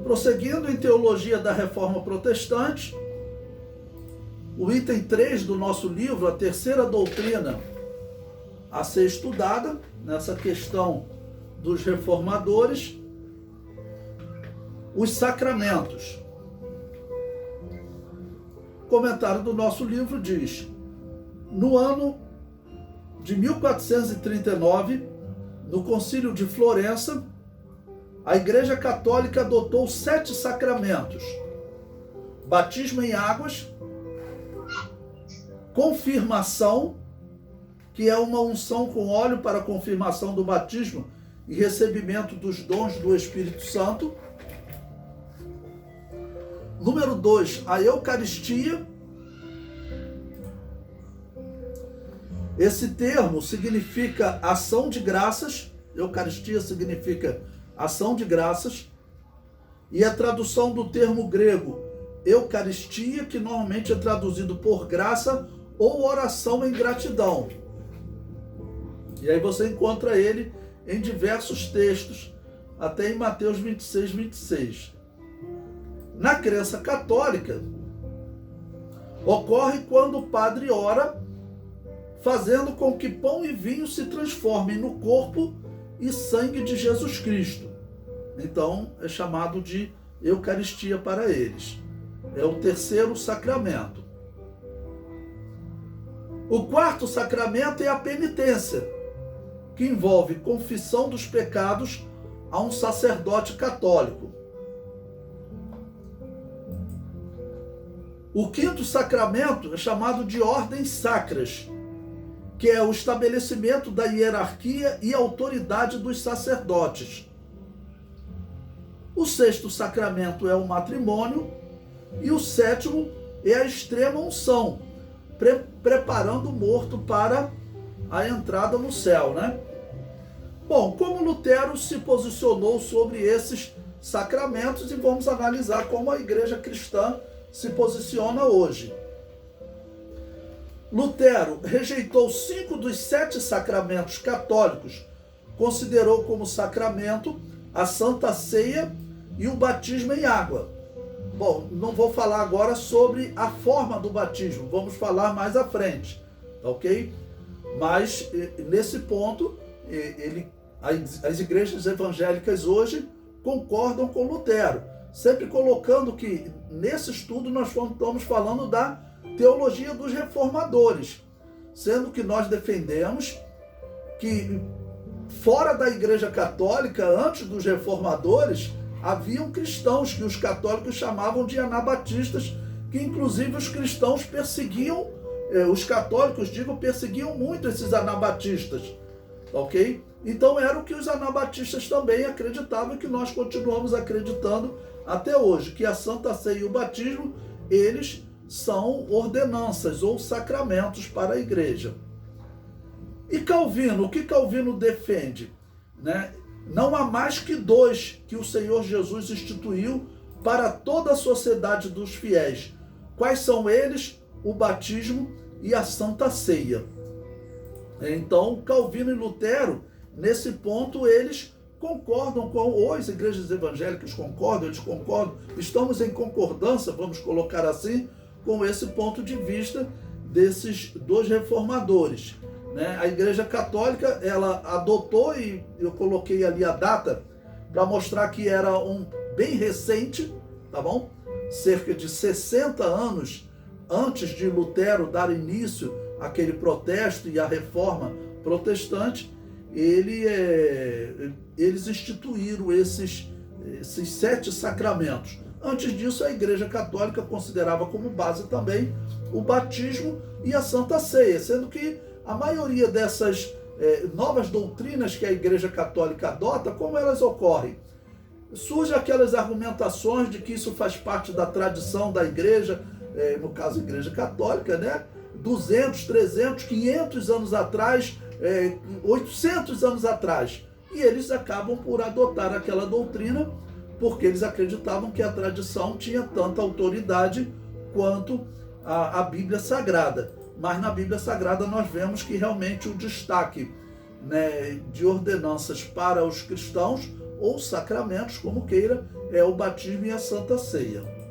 Prosseguindo em teologia da Reforma Protestante, o item 3 do nosso livro, a terceira doutrina a ser estudada, nessa questão dos reformadores, os sacramentos. O comentário do nosso livro diz: no ano de 1439, no Concílio de Florença, a Igreja Católica adotou 7 sacramentos: batismo em águas, confirmação, que é uma unção com óleo para a confirmação do batismo e recebimento dos dons do Espírito Santo. Número 2, a Eucaristia. Esse termo significa ação de graças. Eucaristia significa ação de graças. E a tradução do termo grego Eucaristia, que normalmente é traduzido por graça ou oração em gratidão. E aí você encontra ele em diversos textos, até em Mateus 26, 26. Na crença católica, ocorre quando o padre ora, fazendo com que pão e vinho se transformem no corpo e sangue de Jesus Cristo. Então, é chamado de Eucaristia para eles. É o terceiro sacramento. O quarto sacramento é a penitência, que envolve confissão dos pecados a um sacerdote católico. O quinto sacramento é chamado de ordens sacras, que é o estabelecimento da hierarquia e autoridade dos sacerdotes. O sexto sacramento é o matrimônio e o sétimo é a extrema unção, preparando o morto para a entrada no céu, né? Bom, como Lutero se posicionou sobre esses sacramentos, e vamos analisar como a igreja cristã se posiciona hoje. Lutero rejeitou 5 dos 7 sacramentos católicos, considerou como sacramento a Santa Ceia e o batismo em água. Bom, não vou falar agora sobre a forma do batismo, vamos falar mais à frente, ok? Mas nesse ponto, as igrejas evangélicas hoje concordam com Lutero, sempre colocando que nesse estudo nós estamos falando da teologia dos reformadores, sendo que nós defendemos que fora da Igreja Católica, antes dos reformadores, haviam cristãos que os católicos chamavam de anabatistas, que inclusive os cristãos perseguiam, os católicos, perseguiam muito esses anabatistas, ok? Então era o que os anabatistas também acreditavam, e que nós continuamos acreditando até hoje, que a Santa Ceia e o batismo, eles são ordenanças ou sacramentos para a igreja. E Calvino, o que Calvino defende? Né? Não há mais que 2 que o Senhor Jesus instituiu para toda a sociedade dos fiéis. Quais são eles? O batismo e a Santa Ceia. Então, Calvino e Lutero, nesse ponto, eles concordam com, ou as igrejas evangélicas concordam, eles concordam, estamos em concordância, vamos colocar assim, com esse ponto de vista desses 2 reformadores. Né? A Igreja Católica, ela adotou, e eu coloquei ali a data para mostrar que era bem recente, tá bom? Cerca de 60 anos antes de Lutero dar início àquele protesto e à reforma protestante, eles instituíram esses 7 sacramentos. Antes disso, a Igreja Católica considerava como base também o batismo e a Santa Ceia, sendo que a maioria dessas novas doutrinas que a Igreja Católica adota, como elas ocorrem? Surgem aquelas argumentações de que isso faz parte da tradição da Igreja, no caso a Igreja Católica, né? 200, 300, 500 anos atrás, 800 anos atrás. E eles acabam por adotar aquela doutrina, porque eles acreditavam que a tradição tinha tanta autoridade quanto a Bíblia Sagrada. Mas na Bíblia Sagrada nós vemos que realmente o destaque, né, de ordenanças para os cristãos ou sacramentos, como queira, é o batismo e a Santa Ceia.